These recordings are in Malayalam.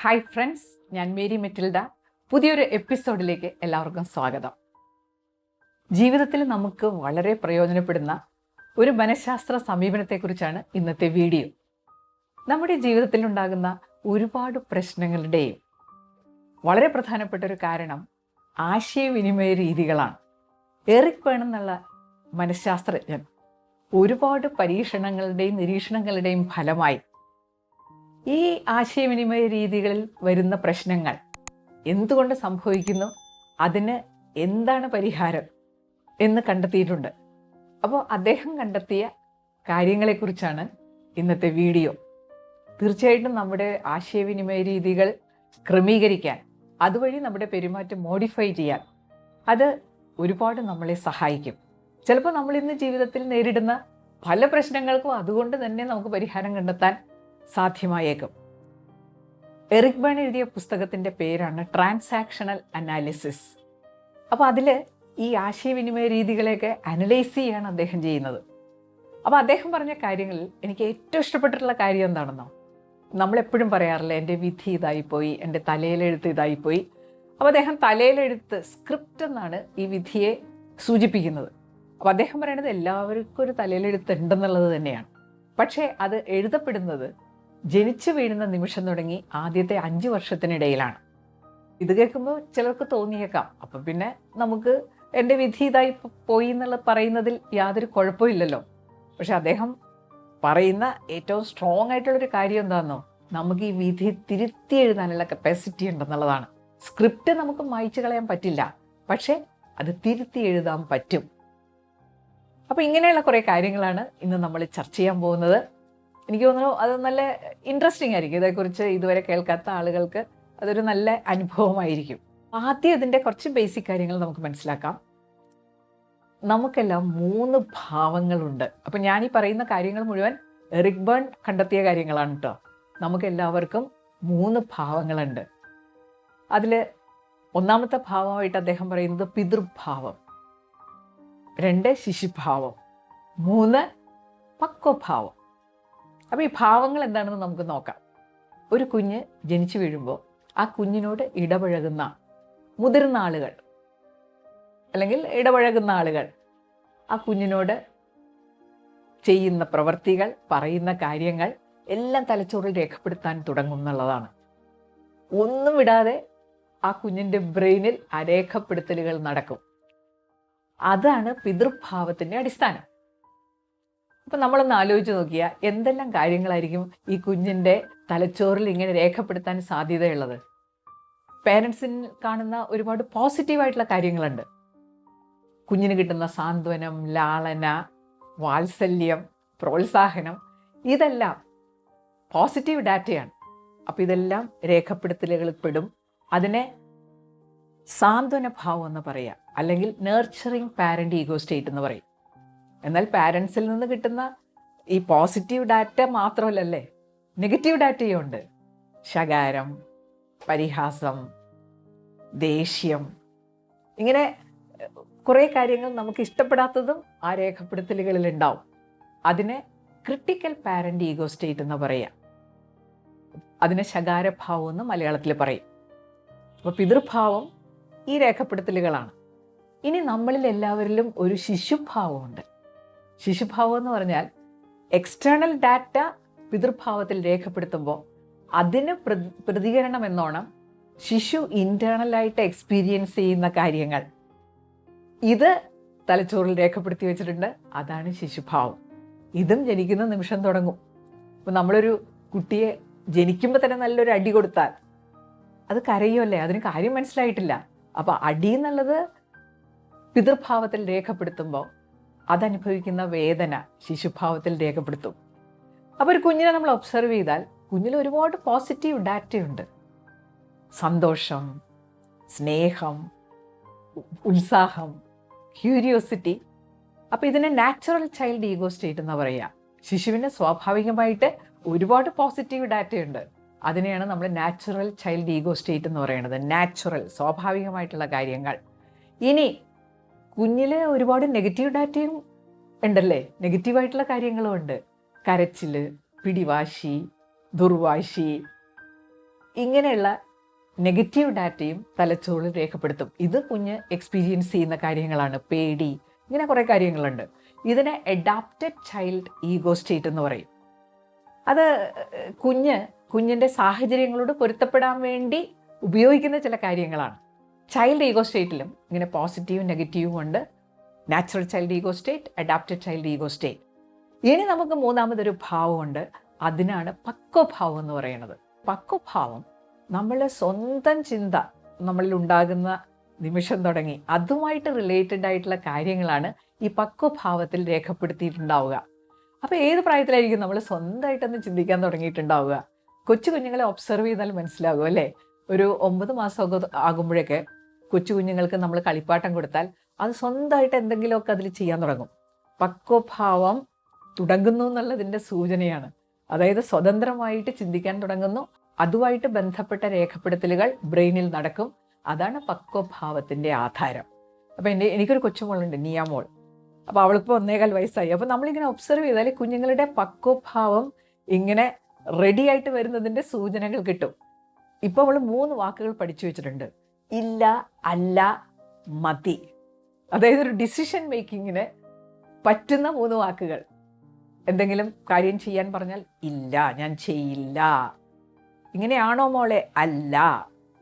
ഹായ് ഫ്രണ്ട്സ്, ഞാൻ മേരി മെറ്റിൽഡ. പുതിയൊരു എപ്പിസോഡിലേക്ക് എല്ലാവർക്കും സ്വാഗതം. ജീവിതത്തിൽ നമുക്ക് വളരെ പ്രയോജനപ്പെടുന്ന ഒരു മനഃശാസ്ത്ര സമീപനത്തെക്കുറിച്ചാണ് ഇന്നത്തെ വീഡിയോ. നമ്മുടെ ജീവിതത്തിൽ ഉണ്ടാകുന്ന ഒരുപാട് പ്രശ്നങ്ങളുടെയും വളരെ പ്രധാനപ്പെട്ട ഒരു കാരണം ആശയവിനിമയ രീതികളാണ്. എറിക് ബേൺ എന്നുള്ള മനഃശാസ്ത്രജ്ഞൻ ഒരുപാട് പരീക്ഷണങ്ങളുടെയും നിരീക്ഷണങ്ങളുടെയും ഫലമായി ഈ ആശയവിനിമയ രീതികളിൽ വരുന്ന പ്രശ്നങ്ങൾ എന്തുകൊണ്ട് സംഭവിക്കുന്നു, അതിന് എന്താണ് പരിഹാരം എന്ന് കണ്ടെത്തിയിട്ടുണ്ട്. അപ്പോൾ അദ്ദേഹം കണ്ടെത്തിയ കാര്യങ്ങളെക്കുറിച്ചാണ് ഇന്നത്തെ വീഡിയോ. തീർച്ചയായിട്ടും നമ്മുടെ ആശയവിനിമയ രീതികൾ ക്രമീകരിക്കാൻ, അതുവഴി നമ്മുടെ പെരുമാറ്റം മോഡിഫൈ ചെയ്യാൻ അത് ഒരുപാട് നമ്മളെ സഹായിക്കും. ചിലപ്പോൾ നമ്മൾ ഇന്ന് ജീവിതത്തിൽ നേരിടുന്ന പല പ്രശ്നങ്ങൾക്കും അതുകൊണ്ട് തന്നെ നമുക്ക് പരിഹാരം കണ്ടെത്താൻ സാധ്യമായേക്കും. എറിക് ബേൺ എഴുതിയ പുസ്തകത്തിൻ്റെ പേരാണ് ട്രാൻസാക്ഷണൽ അനാലിസിസ്. അപ്പോൾ അതിൽ ഈ ആശയവിനിമയ രീതികളെയൊക്കെ അനലൈസ് ചെയ്യാണ് അദ്ദേഹം ചെയ്യുന്നത്. അപ്പോൾ അദ്ദേഹം പറഞ്ഞ കാര്യങ്ങളിൽ എനിക്ക് ഏറ്റവും ഇഷ്ടപ്പെട്ടിട്ടുള്ള കാര്യം എന്താണെന്നോ, നമ്മളെപ്പോഴും പറയാറില്ല എൻ്റെ വിധി ഇതായിപ്പോയി, എൻ്റെ തലയിലെഴുത്ത് ഇതായിപ്പോയി. അപ്പോൾ അദ്ദേഹം തലയിലെഴുത്ത്, സ്ക്രിപ്റ്റ് എന്നാണ് ഈ വിധിയെ സൂചിപ്പിക്കുന്നത്. അപ്പോൾ അദ്ദേഹം പറയുന്നത് എല്ലാവർക്കും ഒരു തലയിലെഴുത്ത് ഉണ്ടെന്നുള്ളത് തന്നെയാണ്. പക്ഷേ അത് എഴുതപ്പെടുന്നത് ജനിച്ചു വീഴുന്ന നിമിഷം തുടങ്ങി ആദ്യത്തെ 5 വർഷത്തിനിടയിലാണ്. ഇത് കേൾക്കുമ്പോൾ ചിലർക്ക് തോന്നിയേക്കാം, അപ്പം പിന്നെ നമുക്ക് എൻ്റെ വിധി ഇതായി പോയി എന്നുള്ള പറയുന്നതിൽ യാതൊരു കുഴപ്പമില്ലല്ലോ. പക്ഷെ അദ്ദേഹം പറയുന്ന ഏറ്റവും സ്ട്രോങ് ആയിട്ടുള്ളൊരു കാര്യം എന്താണെന്നോ, നമുക്ക് ഈ വിധി തിരുത്തി എഴുതാനുള്ള കപ്പാസിറ്റി ഉണ്ടെന്നുള്ളതാണ്. സ്ക്രിപ്റ്റ് നമുക്ക് മായ്ച്ചു കളയാൻ പറ്റില്ല, പക്ഷേ അത് തിരുത്തി എഴുതാൻ പറ്റും. അപ്പോൾ ഇങ്ങനെയുള്ള കുറേ കാര്യങ്ങളാണ് ഇന്ന് നമ്മൾ ചർച്ച ചെയ്യാൻ പോകുന്നത്. എനിക്ക് തോന്നുന്നു അത് നല്ല ഇൻട്രസ്റ്റിംഗ് ആയിരിക്കും. ഇതേക്കുറിച്ച് ഇതുവരെ കേൾക്കാത്ത ആളുകൾക്ക് അതൊരു നല്ല അനുഭവമായിരിക്കും. ആദ്യം ഇതിൻ്റെ കുറച്ച് ബേസിക് കാര്യങ്ങൾ നമുക്ക് മനസ്സിലാക്കാം. നമുക്കെല്ലാം 3 ഭാവങ്ങളുണ്ട്. അപ്പം ഞാൻ ഈ പറയുന്ന കാര്യങ്ങൾ മുഴുവൻ എറിക് ബേൺ കണ്ടെത്തിയ കാര്യങ്ങളാണ് കേട്ടോ. നമുക്കെല്ലാവർക്കും 3 ഭാവങ്ങളുണ്ട്. അതിൽ ഒന്നാമത്തെ ഭാവമായിട്ട് അദ്ദേഹം പറയുന്നത് പിതൃഭാവം, 2 ശിശുഭാവം, 3 പക്വഭാവം. അപ്പോൾ ഈ ഭാവങ്ങൾ എന്താണെന്ന് നമുക്ക് നോക്കാം. ഒരു കുഞ്ഞ് ജനിച്ചു വീഴുമ്പോൾ ആ കുഞ്ഞിനോട് ഇടപഴകുന്ന മുതിർന്ന ആളുകൾ അല്ലെങ്കിൽ ഇടപഴകുന്ന ആളുകൾ ആ കുഞ്ഞിനോട് ചെയ്യുന്ന പ്രവൃത്തികൾ, പറയുന്ന കാര്യങ്ങൾ എല്ലാം തലച്ചോറിൽ രേഖപ്പെടുത്താൻ തുടങ്ങും എന്നുള്ളതാണ്. ഒന്നും വിടാതെ ആ കുഞ്ഞിൻ്റെ ബ്രെയിനിൽ ആ രേഖപ്പെടുത്തലുകൾ നടക്കും. അതാണ് പിതൃഭാവത്തിൻ്റെ അടിസ്ഥാനം. അപ്പം നമ്മളൊന്ന് ആലോചിച്ച് നോക്കിയാൽ എന്തെല്ലാം കാര്യങ്ങളായിരിക്കും ഈ കുഞ്ഞിൻ്റെ തലച്ചോറിൽ ഇങ്ങനെ രേഖപ്പെടുത്താൻ സാധ്യതയുള്ളത്. പേരൻസിന് കാണുന്ന ഒരുപാട് പോസിറ്റീവായിട്ടുള്ള കാര്യങ്ങളുണ്ട്. കുഞ്ഞിന് കിട്ടുന്ന സാന്ത്വനം, ലാളന, വാത്സല്യം, പ്രോത്സാഹനം, ഇതെല്ലാം പോസിറ്റീവ് ഡാറ്റയാണ്. അപ്പോൾ ഇതെല്ലാം രേഖപ്പെടുത്തലുകളിൽ പെടും. അതിനെ സാന്ത്വന ഭാവം എന്ന് പറയുക, അല്ലെങ്കിൽ നേർച്ചറിങ് പാരൻ്റ് ഈഗോ സ്റ്റേറ്റ് എന്ന് പറയും. എന്നാൽ പാരൻസിൽ നിന്ന് കിട്ടുന്ന ഈ പോസിറ്റീവ് ഡാറ്റ മാത്രമല്ലല്ലേ, നെഗറ്റീവ് ഡാറ്റയും ഉണ്ട്. ശകാരം, പരിഹാസം, ദേഷ്യം, ഇങ്ങനെ കുറേ കാര്യങ്ങൾ നമുക്ക് ഇഷ്ടപ്പെടാത്തതും ആ രേഖപ്പെടുത്തലുകളിൽ ഉണ്ടാവും. അതിനെ ക്രിട്ടിക്കൽ പാരൻ്റ് ഈഗോ സ്റ്റേറ്റ് എന്ന് പറയുക. അതിനെ ശകാരഭാവം എന്ന് മലയാളത്തിൽ പറയും. അപ്പോൾ പിതൃഭാവം ഈ രേഖപ്പെടുത്തലുകളാണ്. ഇനി നമ്മളിൽ എല്ലാവരിലും ഒരു ശിശുഭാവമുണ്ട്. ശിശുഭാവം എന്ന് പറഞ്ഞാൽ എക്സ്റ്റേണൽ ഡാറ്റ പിതൃഭാവത്തിൽ രേഖപ്പെടുത്തുമ്പോൾ അതിന് പ്രതികരണം എന്നോണം ശിശു ഇൻറ്റേർണലായിട്ട് എക്സ്പീരിയൻസ് ചെയ്യുന്ന കാര്യങ്ങൾ ഇത് തലച്ചോറിൽ രേഖപ്പെടുത്തി വെച്ചിട്ടുണ്ട്. അതാണ് ശിശുഭാവം. ഇതും ജനിക്കുന്ന നിമിഷം തുടങ്ങും. അപ്പോൾ നമ്മളൊരു കുട്ടിയെ ജനിക്കുമ്പോൾ തന്നെ നല്ലൊരു അടി കൊടുത്താൽ അത് കരയുമല്ലേ, അതിന് കാര്യം മനസ്സിലായിട്ടില്ല. അപ്പോൾ അടി എന്നുള്ളത് പിതൃഭാവത്തിൽ രേഖപ്പെടുത്തുമ്പോൾ അതനുഭവിക്കുന്ന വേദന ശിശുഭാവത്തിൽ രേഖപ്പെടുത്തും. അപ്പോൾ ഒരു കുഞ്ഞിനെ നമ്മൾ ഒബ്സർവ് ചെയ്താൽ കുഞ്ഞിൽ ഒരുപാട് പോസിറ്റീവ് ഡാറ്റയുണ്ട്. സന്തോഷം, സ്നേഹം, ഉത്സാഹം, ക്യൂരിയോസിറ്റി. അപ്പോൾ ഇതിനെ നാച്ചുറൽ ചൈൽഡ് ഈഗോ സ്റ്റേറ്റ് എന്ന് പറയുക. ശിശുവിന് സ്വാഭാവികമായിട്ട് ഒരുപാട് പോസിറ്റീവ് ഡാറ്റയുണ്ട്. അതിനെയാണ് നമ്മൾ നാച്ചുറൽ ചൈൽഡ് ഈഗോ സ്റ്റേറ്റ് എന്ന് പറയുന്നത്. നാച്ചുറൽ, സ്വാഭാവികമായിട്ടുള്ള കാര്യങ്ങൾ. ഇനി കുഞ്ഞിൽ ഒരുപാട് നെഗറ്റീവ് ഡാറ്റയും ഉണ്ടല്ലേ, നെഗറ്റീവായിട്ടുള്ള കാര്യങ്ങളും ഉണ്ട്. കരച്ചിൽ, പിടിവാശി, ദുർവാശി, ഇങ്ങനെയുള്ള നെഗറ്റീവ് ഡാറ്റയും തലച്ചോറിൽ രേഖപ്പെടുത്തും. ഇത് കുഞ്ഞ് എക്സ്പീരിയൻസ് ചെയ്യുന്ന കാര്യങ്ങളാണ്. പേടി, ഇങ്ങനെ കുറേ കാര്യങ്ങളുണ്ട്. ഇതിനെ അഡാപ്റ്റഡ് ചൈൽഡ് ഈഗോ സ്റ്റേറ്റ് എന്ന് പറയും. അത് കുഞ്ഞിൻ്റെ സാഹചര്യങ്ങളോട് പൊരുത്തപ്പെടാൻ വേണ്ടി ഉപയോഗിക്കുന്ന ചില കാര്യങ്ങളാണ്. ചൈൽഡ് ഈഗോ സ്റ്റേറ്റിലും ഇങ്ങനെ പോസിറ്റീവും നെഗറ്റീവും ഉണ്ട്. Natural child ego state, adapted child ego state. ഇനി നമുക്ക് മൂന്നാമതൊരു ഭാവമുണ്ട്. അതിനാണ് പക്വഭാവം എന്ന് പറയുന്നത്. പക്വഭാവം നമ്മൾ സ്വന്തം ചിന്ത നമ്മളിൽ ഉണ്ടാകുന്ന നിമിഷം തുടങ്ങി അതുമായിട്ട് റിലേറ്റഡ് ആയിട്ടുള്ള കാര്യങ്ങളാണ് ഈ പക്വഭാവത്തിൽ രേഖപ്പെടുത്തിയിട്ടുണ്ടാവുക. അപ്പോൾ ഏത് പ്രായത്തിലായിരിക്കും നമ്മൾ സ്വന്തമായിട്ടൊന്ന് ചിന്തിക്കാൻ തുടങ്ങിയിട്ടുണ്ടാവുക? കൊച്ചു കുഞ്ഞുങ്ങളെ ഒബ്സർവ് ചെയ്താൽ മനസ്സിലാകും അല്ലേ? ഒരു 9 മാസമൊക്കെ ആകുമ്പോഴേക്ക് കൊച്ചു കുഞ്ഞുങ്ങൾക്ക് നമ്മൾ കളിപ്പാട്ടം കൊടുത്താൽ അത് സ്വന്തമായിട്ട് എന്തെങ്കിലുമൊക്കെ അതിൽ ചെയ്യാൻ തുടങ്ങും. പക്വഭാവം തുടങ്ങുന്നു എന്നുള്ളതിൻ്റെ സൂചനയാണ്. അതായത് സ്വതന്ത്രമായിട്ട് ചിന്തിക്കാൻ തുടങ്ങുന്നു. അതുമായിട്ട് ബന്ധപ്പെട്ട രേഖപ്പെടുത്തലുകൾ ബ്രെയിനിൽ നടക്കും. അതാണ് പക്വഭാവത്തിൻ്റെ ആധാരം. അപ്പോൾ എനിക്കൊരു കൊച്ചുമോളുണ്ട്, നിയാമോൾ. അപ്പോൾ അവൾക്കിപ്പോൾ 1.25 വയസ്സായി. അപ്പോൾ നമ്മളിങ്ങനെ ഒബ്സർവ് ചെയ്താൽ കുഞ്ഞുങ്ങളുടെ പക്വഭാവം ഇങ്ങനെ റെഡി ആയിട്ട് വരുന്നതിൻ്റെ സൂചനകൾ കിട്ടും. ഇപ്പോൾ അവൾ 3 വാക്കുകൾ പഠിച്ചു വെച്ചിട്ടുണ്ട്. ഇല്ല, അല്ല, മതി. അതായത് ഒരു ഡിസിഷൻ മേക്കിങ്ങിന് പറ്റുന്ന 3 വാക്കുകൾ. എന്തെങ്കിലും കാര്യം ചെയ്യാൻ പറഞ്ഞാൽ ഇല്ല, ഞാൻ ചെയ്യില്ല. ഇങ്ങനെയാണോ മോളെ? അല്ല.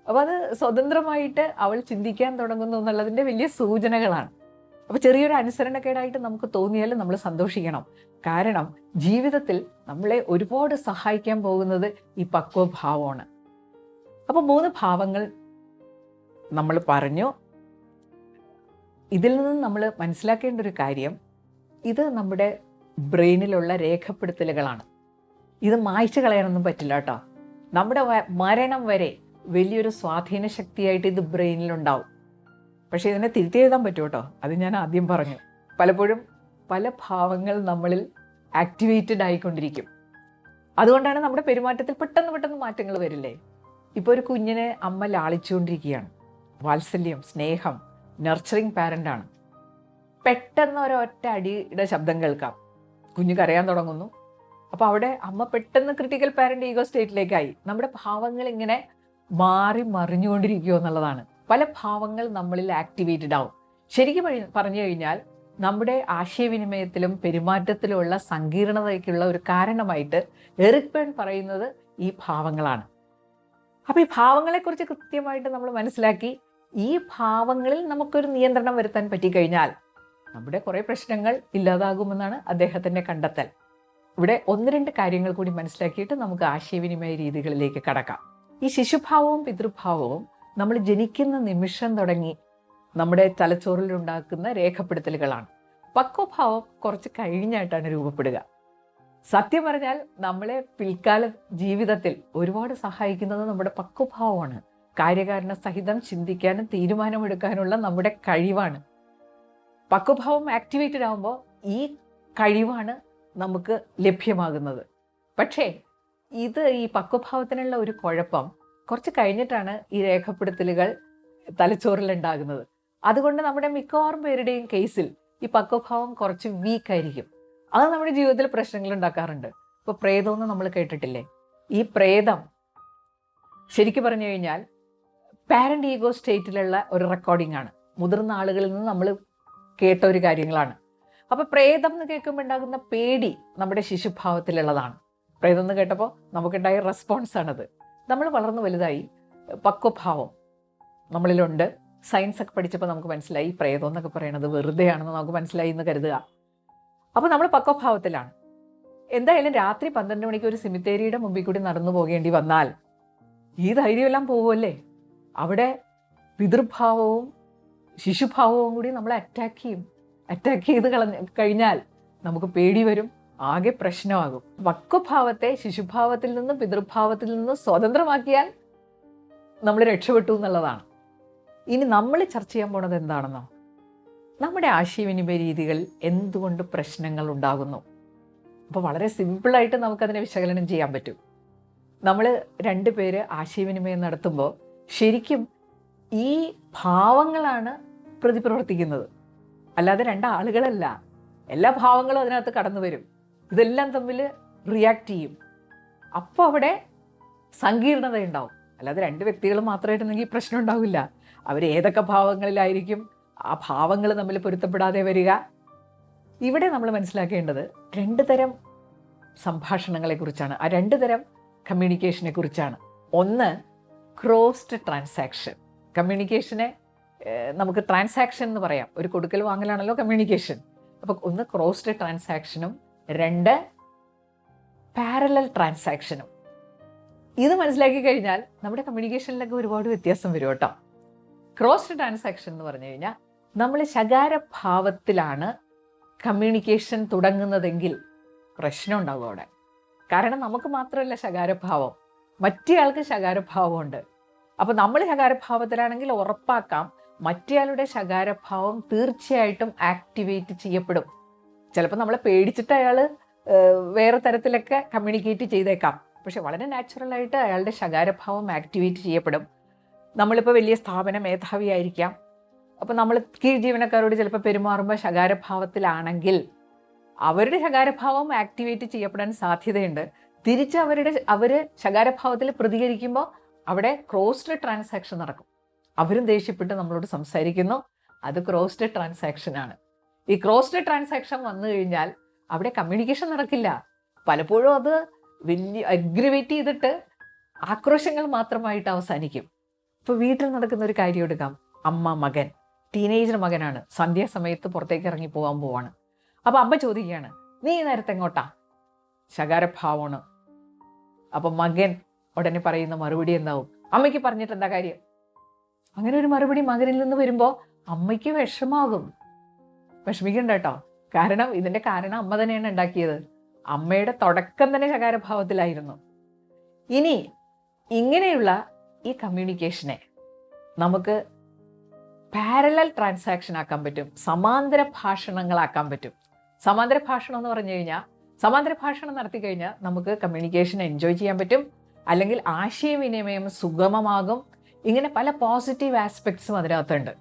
അപ്പോൾ അത് സ്വതന്ത്രമായിട്ട് അവൾ ചിന്തിക്കാൻ തുടങ്ങുന്നു എന്നുള്ളതിൻ്റെ വലിയ സൂചനകളാണ്. അപ്പോൾ ചെറിയൊരു അനുസരണക്കേടായിട്ട് നമുക്ക് തോന്നിയാലും നമ്മൾ സന്തോഷിക്കണം. കാരണം ജീവിതത്തിൽ നമ്മളെ ഒരുപാട് സഹായിക്കാൻ പോകുന്നത് ഈ പക്വഭാവമാണ്. അപ്പോൾ 3 ഭാവങ്ങൾ നമ്മൾ പറഞ്ഞു. ഇതിൽ നിന്ന് നമ്മൾ മനസ്സിലാക്കേണ്ട ഒരു കാര്യം, ഇത് നമ്മുടെ ബ്രെയിനിലുള്ള രേഖപ്പെടുത്തലുകളാണ്. ഇത് മായ്ച്ചു കളയാനൊന്നും പറ്റില്ല കേട്ടോ. നമ്മുടെ മരണം വരെ വലിയൊരു സ്വാധീന ശക്തിയായിട്ട് ഇത് ബ്രെയിനിലുണ്ടാവും. പക്ഷേ ഇതിനെ തിരുത്തി എഴുതാൻ പറ്റും കേട്ടോ. അത് ഞാൻ ആദ്യം പറഞ്ഞു. പലപ്പോഴും പല ഭാവങ്ങൾ നമ്മളിൽ ആക്ടിവേറ്റഡ് ആയിക്കൊണ്ടിരിക്കും. അതുകൊണ്ടാണ് നമ്മുടെ പെരുമാറ്റത്തിൽ പെട്ടെന്ന് മാറ്റങ്ങൾ വരില്ലേ? ഇപ്പോൾ ഒരു കുഞ്ഞിനെ അമ്മ ലാളിച്ചുകൊണ്ടിരിക്കുകയാണ്. വാത്സല്യം, സ്നേഹം, നർച്ചറിങ് പാരൻ്റാണ്. പെട്ടെന്ന് ഒരൊറ്റ അടിയുടെ ശബ്ദം കേൾക്കാം. കുഞ്ഞ് കരയാൻ തുടങ്ങുന്നു. അപ്പോൾ അവിടെ അമ്മ പെട്ടെന്ന് ക്രിട്ടിക്കൽ പാരൻ്റ് ഈഗോ സ്റ്റേറ്റിലേക്കായി. നമ്മുടെ ഭാവങ്ങൾ ഇങ്ങനെ മാറി മറിഞ്ഞുകൊണ്ടിരിക്കുമോ എന്നുള്ളതാണ്. പല ഭാവങ്ങൾ നമ്മളിൽ ആക്ടിവേറ്റഡ് ആവും. ശരിക്കും പറഞ്ഞു കഴിഞ്ഞാൽ നമ്മുടെ ആശയവിനിമയത്തിലും പെരുമാറ്റത്തിലുമുള്ള സങ്കീർണതയ്ക്കുള്ള ഒരു കാരണമായിട്ട് എറിക് ബേൺ പറയുന്നത് ഈ ഭാവങ്ങളാണ്. അപ്പോൾ ഈ ഭാവങ്ങളെക്കുറിച്ച് കൃത്യമായിട്ട് നമ്മൾ മനസ്സിലാക്കി ഈ ഭാവങ്ങളിൽ നമുക്കൊരു നിയന്ത്രണം വരുത്താൻ പറ്റിക്കഴിഞ്ഞാൽ നമ്മുടെ കുറേ പ്രശ്നങ്ങൾ ഇല്ലാതാകുമെന്നാണ് അദ്ദേഹത്തിൻ്റെ കണ്ടെത്തൽ. ഇവിടെ 1-2 കാര്യങ്ങൾ കൂടി മനസ്സിലാക്കിയിട്ട് നമുക്ക് ആശയവിനിമയ രീതികളിലേക്ക് കടക്കാം. ഈ ശിശുഭാവവും പിതൃഭാവവും നമ്മൾ ജനിക്കുന്ന നിമിഷം തുടങ്ങി നമ്മുടെ തലച്ചോറിലുണ്ടാക്കുന്ന രേഖപ്പെടുത്തലുകളാണ്. പക്വഭാവം കുറച്ച് കഴിഞ്ഞായിട്ടാണ് രൂപപ്പെടുക. സത്യം പറഞ്ഞാൽ നമ്മളെ പിൽക്കാല ജീവിതത്തിൽ ഒരുപാട് സഹായിക്കുന്നത് നമ്മുടെ പക്വഭാവമാണ്. കാര്യകാരണ സഹിതം ചിന്തിക്കാനും തീരുമാനമെടുക്കാനുള്ള നമ്മുടെ കഴിവാണ്. പക്വഭാവം ആക്ടിവേറ്റഡ് ആകുമ്പോൾ ഈ കഴിവാണ് നമുക്ക് ലഭ്യമാകുന്നത്. പക്ഷേ ഈ പക്വഭാവത്തിനുള്ള ഒരു കുഴപ്പം, കുറച്ച് കഴിഞ്ഞിട്ടാണ് ഈ രേഖപ്പെടുത്തലുകൾ തലച്ചോറിലുണ്ടാകുന്നത്. അതുകൊണ്ട് നമ്മുടെ മിക്കവാറും പേരുടെയും കേസിൽ ഈ പക്വഭാവം കുറച്ച് വീക്കായിരിക്കും. അത് നമ്മുടെ ജീവിതത്തിൽ പ്രശ്നങ്ങൾ ഉണ്ടാക്കാറുണ്ട്. ഇപ്പോൾ പ്രേതമെന്ന് നമ്മൾ കേട്ടിട്ടില്ലേ? ഈ പ്രേതം ശരിക്കും പറഞ്ഞു കഴിഞ്ഞാൽ പാരൻ്റ് ഈഗോ സ്റ്റേറ്റിലുള്ള ഒരു റെക്കോർഡിംഗ് ആണ്. മുതിർന്ന ആളുകളിൽ നിന്ന് നമ്മൾ കേട്ട ഒരു കാര്യങ്ങളാണ്. അപ്പോൾ പ്രേതം എന്ന് കേൾക്കുമ്പോൾ ഉണ്ടാകുന്ന പേടി നമ്മുടെ ശിശുഭാവത്തിലുള്ളതാണ്. പ്രേതം എന്ന് കേട്ടപ്പോൾ നമുക്കുണ്ടായ റെസ്പോൺസാണത്. നമ്മൾ വളർന്നു വലുതായി പക്വഭാവം നമ്മളിലുണ്ട്. സയൻസ് ഒക്കെ പഠിച്ചപ്പോൾ നമുക്ക് മനസ്സിലായി പ്രേതം എന്നൊക്കെ പറയുന്നത് വെറുതെയാണെന്ന് നമുക്ക് മനസ്സിലായി എന്ന് കരുതുക. അപ്പോൾ നമ്മൾ പക്വഭാവത്തിലാണ്. എന്തായാലും രാത്രി 12 മണിക്ക് ഒരു സിമിത്തേരിയുടെ മുമ്പിൽ കൂടി നടന്നു പോകേണ്ടി വന്നാൽ ഈ ധൈര്യമെല്ലാം പോകുമല്ലേ? അവിടെ പിതൃഭാവവും ശിശുഭാവവും കൂടി നമ്മളെ അറ്റാക്ക് ചെയ്ത് കഴിഞ്ഞാൽ നമുക്ക് പേടി വരും, ആകെ പ്രശ്നമാകും. പക്വഭാവത്തെ ശിശുഭാവത്തിൽ നിന്നും പിതൃഭാവത്തിൽ നിന്നും സ്വതന്ത്രമാക്കിയാൽ നമ്മൾ രക്ഷപ്പെട്ടു എന്നുള്ളതാണ്. ഇനി നമ്മൾ ചർച്ച ചെയ്യാൻ പോണത് എന്താണെന്നോ, നമ്മുടെ ആശയവിനിമയ രീതികൾ എന്തുകൊണ്ട് പ്രശ്നങ്ങൾ ഉണ്ടാകുന്നു. അപ്പോൾ വളരെ സിമ്പിളായിട്ട് നമുക്കതിനെ വിശകലനം ചെയ്യാൻ പറ്റും. നമ്മൾ 2 പേര് ആശയവിനിമയം നടത്തുമ്പോൾ ശരിക്കും ഈ ഭാവങ്ങളാണ് പ്രതിപ്രവർത്തിക്കുന്നത്, അല്ലാതെ 2 ആളുകളല്ല. എല്ലാ ഭാവങ്ങളും അതിനകത്ത് കടന്നു വരും. ഇതെല്ലാം തമ്മിൽ റിയാക്ട് ചെയ്യും. അപ്പോൾ അവിടെ സങ്കീർണതയുണ്ടാവും. അല്ലാതെ രണ്ട് വ്യക്തികൾ മാത്രമായിട്ടുണ്ടെങ്കിൽ പ്രശ്നം ഉണ്ടാവില്ല. അവർ ഏതൊക്കെ ഭാവങ്ങളിലായിരിക്കും ആ ഭാവങ്ങൾ തമ്മിൽ പൊരുത്തപ്പെടാതെ വരിക. ഇവിടെ നമ്മൾ മനസ്സിലാക്കേണ്ടത് രണ്ട് തരം സംഭാഷണങ്ങളെക്കുറിച്ചാണ്, ആ രണ്ട് തരം കമ്മ്യൂണിക്കേഷനെ കുറിച്ചാണ്. ഒന്ന് ക്രോസ്ഡ് ട്രാൻസാക്ഷൻ. കമ്മ്യൂണിക്കേഷനെ നമുക്ക് ട്രാൻസാക്ഷൻ എന്ന് പറയാം, ഒരു കൊടുക്കൽ വാങ്ങലാണല്ലോ കമ്മ്യൂണിക്കേഷൻ. അപ്പോൾ ഒന്ന് ക്രോസ്ഡ് ട്രാൻസാക്ഷനും രണ്ട് പാരലൽ ട്രാൻസാക്ഷനും. ഇത് മനസ്സിലാക്കി കഴിഞ്ഞാൽ നമ്മുടെ കമ്മ്യൂണിക്കേഷനിലൊക്കെ ഒരുപാട് വ്യത്യാസം വരും കേട്ടോ. ക്രോസ്ഡ് ട്രാൻസാക്ഷൻ എന്ന് പറഞ്ഞു കഴിഞ്ഞാൽ നമ്മൾ ശകാരഭാവത്തിലാണ് കമ്മ്യൂണിക്കേഷൻ തുടങ്ങുന്നതെങ്കിൽ പ്രശ്നം ഉണ്ടാകും അവിടെ. കാരണം നമുക്ക് മാത്രമല്ല ശകാരഭാവം, മറ്റേയാൾക്ക് ശകാരഭാവമുണ്ട്. അപ്പോൾ നമ്മൾ ശകാരഭാവത്തിലാണെങ്കിൽ ഉറപ്പാക്കാം മറ്റേയാളുടെ ശകാരഭാവം തീർച്ചയായിട്ടും ആക്ടിവേറ്റ് ചെയ്യപ്പെടും. ചിലപ്പോൾ നമ്മളെ പേടിച്ചിട്ട് അയാൾ വേറെ തരത്തിലൊക്കെ കമ്മ്യൂണിക്കേറ്റ് ചെയ്തേക്കാം, പക്ഷെ വളരെ നാച്ചുറലായിട്ട് അയാളുടെ ശകാരഭാവം ആക്ടിവേറ്റ് ചെയ്യപ്പെടും. നമ്മളിപ്പോൾ വലിയ സ്ഥാപന മേധാവിയായിരിക്കാം, അപ്പോൾ നമ്മൾ കീഴ് ജീവനക്കാരോട് ചിലപ്പോൾ പെരുമാറുമ്പോൾ ശകാരഭാവത്തിലാണെങ്കിൽ അവരുടെ ശകാരഭാവം ആക്ടിവേറ്റ് ചെയ്യപ്പെടാൻ സാധ്യതയുണ്ട്. തിരിച്ച് അവർ ശകാരഭാവത്തിൽ പ്രതികരിക്കുമ്പോൾ അവിടെ ക്രോസ്ഡ് ട്രാൻസാക്ഷൻ നടക്കും. അവരും ദേഷ്യപ്പെട്ട് നമ്മളോട് സംസാരിക്കുന്നു, അത് ക്രോസ്ഡ് ട്രാൻസാക്ഷനാണ്. ഈ ക്രോസ്ഡ് ട്രാൻസാക്ഷൻ വന്നു കഴിഞ്ഞാൽ അവിടെ കമ്മ്യൂണിക്കേഷൻ നടക്കില്ല. പലപ്പോഴും അത് വലിയ അഗ്രിവേറ്റ് ചെയ്തിട്ട് ആക്രോശങ്ങൾ മാത്രമായിട്ട് അവസാനിക്കും. ഇപ്പോൾ വീട്ടിൽ നടക്കുന്ന ഒരു കാര്യം എടുക്കാം. അമ്മ മകൻ, ടീനേജർ മകനാണ്, സന്ധ്യാസമയത്ത് പുറത്തേക്ക് ഇറങ്ങി പോകാൻ പോവാണ്. അപ്പോൾ അമ്മ ചോദിക്കുകയാണ്, നീ നേരത്തെ എങ്ങോട്ടാ? ശകാരഭാവമാണ്. അപ്പം മകൻ ഉടനെ പറയുന്ന മറുപടി എന്താവും? അമ്മയ്ക്ക് പറഞ്ഞിട്ട് എന്താ കാര്യം? അങ്ങനെ ഒരു മറുപടി മകനിൽ നിന്ന് വരുമ്പോൾ അമ്മയ്ക്ക് വിഷമാകും. വിഷമിക്കണ്ട കേട്ടോ, കാരണം ഇതിൻ്റെ കാരണം അമ്മ തന്നെയാണ് ഉണ്ടാക്കിയത്. അമ്മയുടെ തുടക്കം തന്നെ ശകാരഭാവത്തിലായിരുന്നു. ഇനി ഇങ്ങനെയുള്ള ഈ കമ്മ്യൂണിക്കേഷനെ നമുക്ക് പാരലൽ ട്രാൻസാക്ഷൻ ആക്കാൻ പറ്റും, സമാന്തര ഭാഷണങ്ങളാക്കാൻ പറ്റും. സമാന്തര ഭാഷണം എന്ന് പറഞ്ഞു കഴിഞ്ഞാൽ, സമാന്തര ഭാഷണം നടത്തി കഴിഞ്ഞാൽ നമുക്ക് കമ്മ്യൂണിക്കേഷൻ എൻജോയ് ചെയ്യാൻ പറ്റും, അല്ലെങ്കിൽ ആശയവിനിമയം സുഗമമാകും. ഇങ്ങനെ പല പോസിറ്റീവ് ആസ്പെക്ട്സും അതിനകത്തുണ്ട്.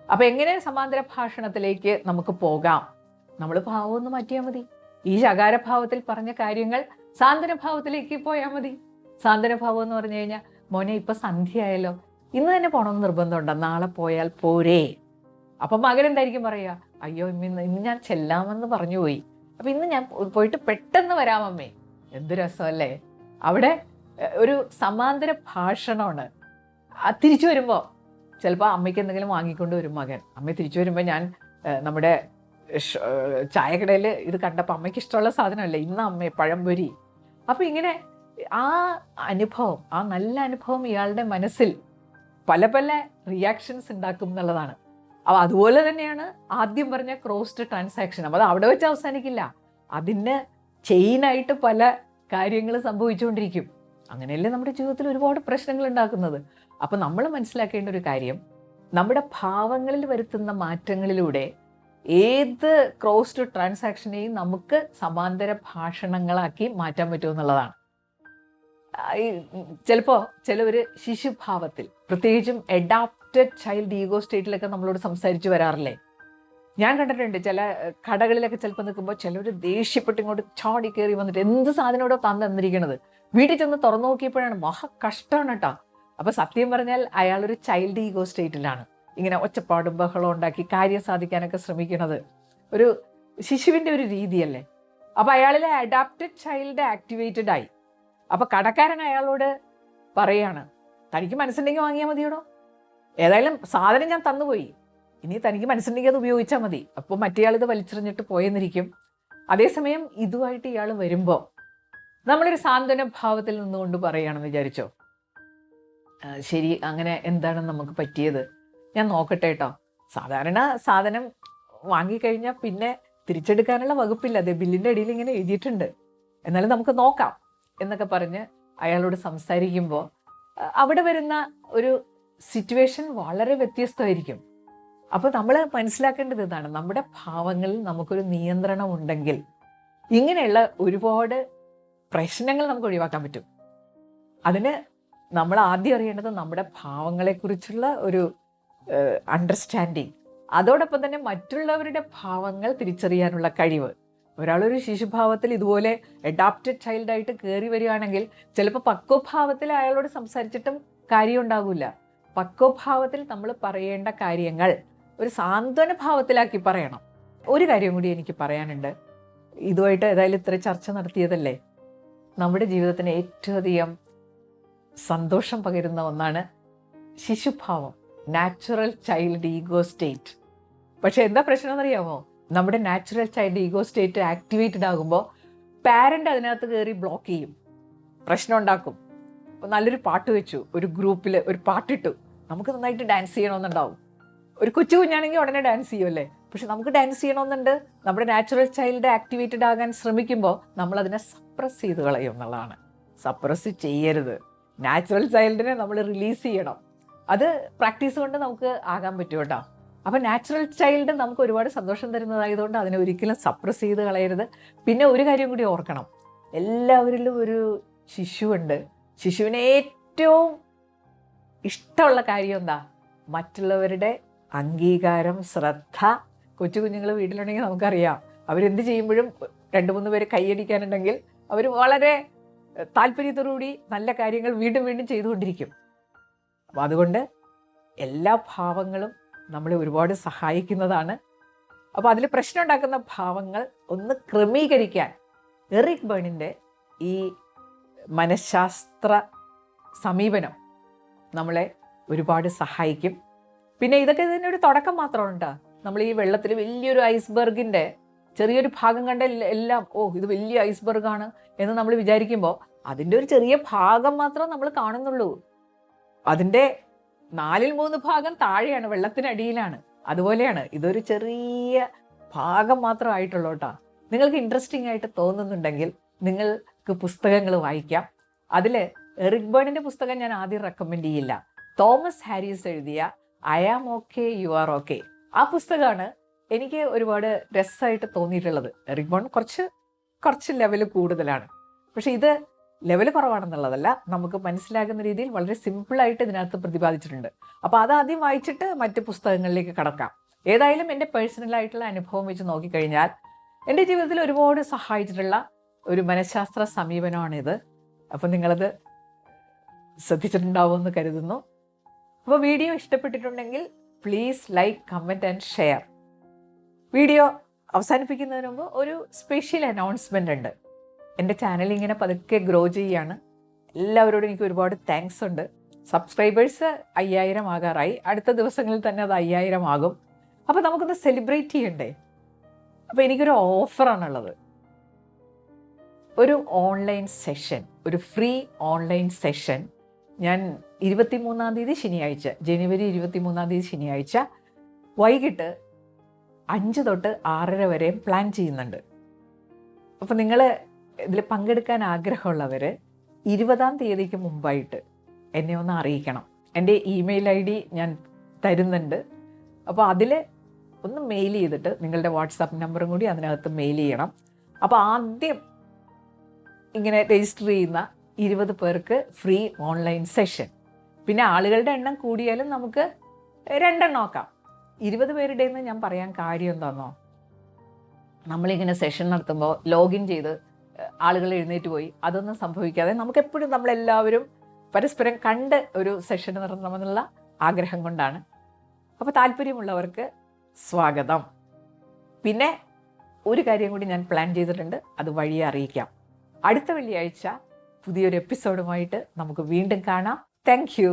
അപ്പോൾ എങ്ങനെ സമാന്തര ഭാഷണത്തിലേക്ക് നമുക്ക് പോകാം? നമ്മൾ ഭാവം ഒന്ന് മാറ്റിയാൽ മതി. ഈ ശകാരഭാവത്തിൽ പറഞ്ഞ കാര്യങ്ങൾ സാന്ത്വനഭാവത്തിലേക്ക് പോയാൽ മതി. സാന്ത്വനഭാവം എന്ന് പറഞ്ഞു കഴിഞ്ഞാൽ, മോനെ ഇപ്പം സന്ധ്യയായല്ലോ, ഇന്ന് തന്നെ പോകണമെന്ന് നിർബന്ധമുണ്ടോ? നാളെ പോയാൽ പോരേ? അപ്പം മകൻ എന്തായിരിക്കും പറയുക? അയ്യോ ഇന്ന് ഞാൻ ചെല്ലാമെന്ന് പറഞ്ഞു പോയി, അപ്പം ഇന്ന് ഞാൻ പോയിട്ട് പെട്ടെന്ന് വരാമമ്മേ. എന്ത് രസമല്ലേ? അവിടെ ഒരു സമാന്തര ഭാഷണമാണ്. തിരിച്ചു വരുമ്പോൾ ചിലപ്പോൾ അമ്മയ്ക്ക് എന്തെങ്കിലും വാങ്ങിക്കൊണ്ട് വരും മകൻ. അമ്മ തിരിച്ചു വരുമ്പോൾ ഞാൻ നമ്മുടെ ചായക്കടയിൽ ഇത് കണ്ടപ്പോൾ അമ്മയ്ക്ക് ഇഷ്ടമുള്ള സാധനമല്ലേ, ഇന്ന് അമ്മേ പഴംപൊരി. അപ്പോൾ ഇങ്ങനെ ആ അനുഭവം, ആ നല്ല അനുഭവം ഇയാളുടെ മനസ്സിൽ പല പല റിയാക്ഷൻസ് ഉണ്ടാക്കും എന്നുള്ളതാണ്. അപ്പോൾ അതുപോലെ തന്നെയാണ് ആദ്യം പറഞ്ഞ ക്രോസ്ഡ് ട്രാൻസാക്ഷൻ. അപ്പോൾ അത് അവിടെ വെച്ച് അവസാനിക്കില്ല, അതിന് ചെയിനായിട്ട് പല കാര്യങ്ങൾ സംഭവിച്ചുകൊണ്ടിരിക്കും. അങ്ങനെയല്ലേ നമ്മുടെ ജീവിതത്തിൽ ഒരുപാട് പ്രശ്നങ്ങൾ ഉണ്ടാക്കുന്നത്. അപ്പോൾ നമ്മൾ മനസ്സിലാക്കേണ്ട ഒരു കാര്യം, നമ്മുടെ ഭാവങ്ങളിൽ വരുത്തുന്ന മാറ്റങ്ങളിലൂടെ ഏത് ക്രോസ്ഡ് ട്രാൻസാക്ഷനെയും നമുക്ക് സമാന്തര ഭാഷണങ്ങളാക്കി മാറ്റാൻ പറ്റുമെന്നുള്ളതാണ്. ചിലപ്പോൾ ചിലവർ ശിശുഭാവത്തിൽ, പ്രത്യേകിച്ചും അഡാപ്റ്റഡ് ചൈൽഡ് ഈഗോ സ്റ്റേറ്റിലൊക്കെ നമ്മളോട് സംസാരിച്ച് വരാറില്ലേ? ഞാൻ കണ്ടിട്ടുണ്ട് ചില കടകളിലൊക്കെ ചിലപ്പോൾ നിൽക്കുമ്പോൾ ചിലർ ദേഷ്യപ്പെട്ട് ഇങ്ങോട്ട് ചാടി കയറി വന്നിട്ട് എന്ത് സാധനമോടോ തന്നിരിക്കണത്. വീട്ടിൽ ചെന്ന് തുറന്നു നോക്കിയപ്പോഴാണ് മഹാ കഷ്ടമാണ് കേട്ടോ. അപ്പോൾ സത്യം പറഞ്ഞാൽ അയാളൊരു ചൈൽഡ് ഈഗോ സ്റ്റേറ്റിലാണ്, ഇങ്ങനെ ഒച്ചപ്പാടും ബഹളം ഉണ്ടാക്കി കാര്യം സാധിക്കാനൊക്കെ ശ്രമിക്കുന്നത്. ഒരു ശിശുവിൻ്റെ ഒരു രീതിയല്ലേ. അപ്പോൾ അയാളിലെ അഡാപ്റ്റഡ് ചൈൽഡ് ആക്ടിവേറ്റഡ് ആയി. അപ്പോൾ കടക്കാരൻ അയാളോട് പറയാണ്, തനിക്ക് മനസ്സുണ്ടെങ്കിൽ വാങ്ങിയാൽ മതിയോടോ, ഏതായാലും സാധനം ഞാൻ തന്നുപോയി, ഇനി തനിക്ക് മനസ്സുണ്ടെങ്കിൽ അത് ഉപയോഗിച്ചാൽ മതി. അപ്പോൾ മറ്റേയാളിത് വലിച്ചെറിഞ്ഞിട്ട് പോയെന്നിരിക്കും. അതേസമയം ഇതുമായിട്ട് ഇയാൾ വരുമ്പോൾ നമ്മളൊരു സാന്ത്വന ഭാവത്തിൽ നിന്നുകൊണ്ട് പറയുകയാണെന്ന് വിചാരിച്ചോ, ശരി അങ്ങനെ എന്താണ് നമുക്ക് പറ്റിയത്, ഞാൻ നോക്കട്ടെ കേട്ടോ, സാധാരണ സാധനം വാങ്ങിക്കഴിഞ്ഞാൽ പിന്നെ തിരിച്ചെടുക്കാനുള്ള വകുപ്പില്ല, അതെ ബില്ലിൻ്റെ അടിയിൽ ഇങ്ങനെ എഴുതിയിട്ടുണ്ട്, എന്നാലും നമുക്ക് നോക്കാം എന്നൊക്കെ പറഞ്ഞ് അയാളോട് സംസാരിക്കുമ്പോൾ അവിടെ വരുന്ന ഒരു സിറ്റുവേഷൻ വളരെ വ്യത്യസ്തമായിരിക്കും. അപ്പോൾ നമ്മൾ മനസ്സിലാക്കേണ്ടത് ഇതാണ്, നമ്മുടെ ഭാവങ്ങളിൽ നമുക്കൊരു നിയന്ത്രണം ഉണ്ടെങ്കിൽ ഇങ്ങനെയുള്ള ഒരുപാട് പ്രശ്നങ്ങൾ നമുക്ക് ഒഴിവാക്കാൻ പറ്റും. അതിന് നമ്മൾ ആദ്യം അറിയേണ്ടത് നമ്മുടെ ഭാവങ്ങളെക്കുറിച്ചുള്ള ഒരു അണ്ടർസ്റ്റാൻഡിങ്, അതോടൊപ്പം തന്നെ മറ്റുള്ളവരുടെ ഭാവങ്ങൾ തിരിച്ചറിയാനുള്ള കഴിവ്. ഒരാളൊരു ശിശുഭാവത്തിൽ ഇതുപോലെ അഡാപ്റ്റഡ് ചൈൽഡായിട്ട് കയറി വരികയാണെങ്കിൽ ചിലപ്പോൾ പക്വഭാവത്തിൽ അയാളോട് സംസാരിച്ചിട്ടും കാര്യം ഉണ്ടാകില്ല. പക്വഭാവത്തിൽ നമ്മൾ പറയേണ്ട കാര്യങ്ങൾ ഒരു സാന്ത്വന ഭാവത്തിലാക്കി പറയണം. ഒരു കാര്യം കൂടി എനിക്ക് പറയാനുണ്ട്. ഇതുമായിട്ട് ഏതായാലും ഇത്ര ചർച്ച നടത്തിയതല്ലേ, നമ്മുടെ ജീവിതത്തിന് ഏറ്റവും അധികം സന്തോഷം പകരുന്ന ഒന്നാണ് ശിശുഭാവം, നാച്ചുറൽ ചൈൽഡ് ഈഗോ സ്റ്റേറ്റ്. പക്ഷെ എന്താ പ്രശ്നം എന്നറിയാമോ? നമ്മുടെ natural child ego state activated ആകുമ്പോൾ പാരൻ്റ് അതിനകത്ത് കയറി ബ്ലോക്ക് ചെയ്യും, പ്രശ്നം ഉണ്ടാക്കും. നല്ലൊരു പാട്ട് വെച്ചു, ഒരു ഗ്രൂപ്പിൽ ഒരു പാട്ടിട്ടു, നമുക്ക് നന്നായിട്ട് ഡാൻസ് ചെയ്യണമെന്നുണ്ടാവും. ഒരു കൊച്ചു കുഞ്ഞാണെങ്കിൽ ഉടനെ ഡാൻസ് ചെയ്യുമല്ലേ. പക്ഷെ നമുക്ക് ഡാൻസ് ചെയ്യണമെന്നുണ്ട്. നമ്മുടെ നാച്ചുറൽ ചൈൽഡ് ആക്ടിവേറ്റഡ് ആകാൻ ശ്രമിക്കുമ്പോൾ നമ്മളതിനെ സപ്രസ് ചെയ്ത് കളയും എന്നുള്ളതാണ്. സപ്രസ് ചെയ്യരുത്. നാച്ചുറൽ ചൈൽഡിനെ നമ്മൾ റിലീസ് ചെയ്യണം. അത് പ്രാക്ടീസ് കൊണ്ട് നമുക്ക് ആകാൻ പറ്റും കേട്ടോ. അപ്പോൾ നാച്ചുറൽ ചൈൽഡ് നമുക്ക് ഒരുപാട് സന്തോഷം തരുന്നതായതുകൊണ്ട് അതിനെ ഒരിക്കലും സപ്രസ് ചെയ്ത് കളയരുത്. പിന്നെ ഒരു കാര്യം കൂടി ഓർക്കണം, എല്ലാവരിലും ഒരു ശിശുവുണ്ട്. ശിശുവിന് ഏറ്റവും ഇഷ്ടമുള്ള കാര്യം എന്താ? മറ്റുള്ളവരുടെ അംഗീകാരം, ശ്രദ്ധ. കൊച്ചു കുഞ്ഞുങ്ങൾ വീട്ടിലുണ്ടെങ്കിൽ നമുക്കറിയാം, അവരെന്ത് ചെയ്യുമ്പോഴും 2-3 പേര് കൈയടിക്കാനുണ്ടെങ്കിൽ അവർ വളരെ താല്പര്യത്തോടുകൂടി നല്ല കാര്യങ്ങൾ വീണ്ടും വീണ്ടും ചെയ്തുകൊണ്ടിരിക്കും. അപ്പോൾ അതുകൊണ്ട് എല്ലാ ഭാവങ്ങളും നമ്മളെ ഒരുപാട് സഹായിക്കുന്നതാണ്. അപ്പോൾ അതിൽ പ്രശ്നം ഉണ്ടാക്കുന്ന ഭാവങ്ങൾ ഒന്ന് ക്രമീകരിക്കാൻ എറിക് ബേണിൻ്റെ ഈ മനഃശാസ്ത്ര സമീപനം നമ്മളെ ഒരുപാട് സഹായിക്കും. പിന്നെ ഇതൊക്കെ ഇതിൻ്റെ ഒരു തുടക്കം മാത്രമാണ്. നമ്മൾ ഈ വെള്ളത്തിൽ വലിയൊരു ഐസ്ബർഗിൻ്റെ ചെറിയൊരു ഭാഗം കണ്ട എല്ലാം ഇത് വലിയ ഐസ്ബർഗാണ് എന്ന് നമ്മൾ വിചാരിക്കുമ്പോൾ അതിൻ്റെ ഒരു ചെറിയ ഭാഗം മാത്രം നമ്മൾ കാണുന്നുള്ളൂ. അതിൻ്റെ 4/3 ഭാഗം താഴെയാണ്, വെള്ളത്തിനടിയിലാണ്. അതുപോലെയാണ് ഇതൊരു ചെറിയ ഭാഗം മാത്രമായിട്ടുള്ളൂ കേട്ടോ. നിങ്ങൾക്ക് ഇൻട്രസ്റ്റിംഗ് ആയിട്ട് തോന്നുന്നുണ്ടെങ്കിൽ നിങ്ങൾക്ക് പുസ്തകങ്ങൾ വായിക്കാം. അതിൽ എറിക് ബേണിൻ്റെ പുസ്തകം ഞാൻ ആദ്യം റെക്കമെൻഡ് ചെയ്യില്ല. തോമസ് ഹാരിസ് എഴുതിയ I am okay you are okay, ആ പുസ്തകമാണ് എനിക്ക് ഒരുപാട് രസമായിട്ട് തോന്നിയിട്ടുള്ളത്. എറിക് ബേൺ കുറച്ച് ലെവൽ കൂടുതലാണ്. പക്ഷെ ഇത് ലെവൽ കുറവാണെന്നുള്ളതല്ല, നമുക്ക് മനസ്സിലാകുന്ന രീതിയിൽ വളരെ സിമ്പിളായിട്ട് ഇതിനകത്ത് പ്രതിപാദിച്ചിട്ടുണ്ട്. അപ്പോൾ അതാദ്യം വായിച്ചിട്ട് മറ്റ് പുസ്തകങ്ങളിലേക്ക് കടക്കാം. ഏതായാലും എൻ്റെ പേഴ്സണലായിട്ടുള്ള അനുഭവം വെച്ച് നോക്കിക്കഴിഞ്ഞാൽ എൻ്റെ ജീവിതത്തിൽ ഒരുപാട് സഹായിച്ചിട്ടുള്ള ഒരു മനഃശാസ്ത്ര സമീപനമാണിത്. അപ്പോൾ നിങ്ങളത് ശ്രദ്ധിച്ചിട്ടുണ്ടാവുമെന്ന് കരുതുന്നു. അപ്പോൾ വീഡിയോ ഇഷ്ടപ്പെട്ടിട്ടുണ്ടെങ്കിൽ please like, comment and share. Video അവസാനിപ്പിക്കുന്നതിന് മുമ്പ് ഒരു സ്പെഷ്യൽ അനൗൺസ്മെൻ്റ് ഉണ്ട്. എൻ്റെ ചാനൽ ഇങ്ങനെ പതുക്കെ ഗ്രോ ചെയ്യുകയാണ്. എല്ലാവരോടും എനിക്ക് ഒരുപാട് താങ്ക്സ് ഉണ്ട്. സബ്സ്ക്രൈബേഴ്സ് 5000 ആകാറായി. അടുത്ത ദിവസങ്ങളിൽ തന്നെ അത് 5000 ആകും. അപ്പോൾ നമുക്കൊന്ന് സെലിബ്രേറ്റ് ചെയ്യണ്ടേ? അപ്പോൾ എനിക്കൊരു ഓഫറാണുള്ളത്. ഒരു ഓൺലൈൻ സെഷൻ, ഒരു ഫ്രീ ഓൺലൈൻ സെഷൻ ഞാൻ 23-ാം തീയതി ശനിയാഴ്ച, ജനുവരി 23-ാം തീയതി ശനിയാഴ്ച വൈകിട്ട് 5 തൊട്ട് 6:30 വരെ പ്ലാൻ ചെയ്യുന്നുണ്ട്. അപ്പോൾ നിങ്ങൾ ഇതിൽ പങ്കെടുക്കാൻ ആഗ്രഹമുള്ളവർ 20-ാം തീയതിക്ക് മുമ്പായിട്ട് എന്നെ ഒന്ന് അറിയിക്കണം. എൻ്റെ ഇമെയിൽ ID ഞാൻ തരുന്നുണ്ട്. അപ്പോൾ അതിൽ ഒന്ന് മെയിൽ ചെയ്തിട്ട് നിങ്ങളുടെ വാട്സാപ്പ് നമ്പറും കൂടി അതിനകത്ത് മെയിൽ ചെയ്യണം. അപ്പോൾ ആദ്യം ഇങ്ങനെ രജിസ്റ്റർ ചെയ്യുന്ന 20 പേർക്ക് ഫ്രീ ഓൺലൈൻ സെഷൻ. പിന്നെ ആളുകളുടെ എണ്ണം കൂടിയാലും നമുക്ക് 2 എണ്ണം ആക്കാം. 20 പേരുടെയെന്ന് ഞാൻ പറയാൻ കാര്യം എന്താണെന്നോ, നമ്മളിങ്ങനെ സെഷൻ നടത്തുമ്പോൾ ലോഗിൻ ചെയ്ത് ആളുകൾ എഴുന്നേറ്റ് പോയി അതൊന്നും സംഭവിക്കാതെ നമുക്കെപ്പോഴും നമ്മളെല്ലാവരും പരസ്പരം കണ്ട് ഒരു സെഷൻ നടത്തണമെന്നുള്ള ആഗ്രഹം കൊണ്ടാണ്. അപ്പോൾ താല്പര്യമുള്ളവർക്ക് സ്വാഗതം. പിന്നെ ഒരു കാര്യം കൂടി ഞാൻ പ്ലാൻ ചെയ്തിട്ടുണ്ട്, അത് വഴിയെ അറിയിക്കാം. അടുത്ത വെള്ളിയാഴ്ച പുതിയൊരു എപ്പിസോഡുമായിട്ട് നമുക്ക് വീണ്ടും കാണാം. Thank you.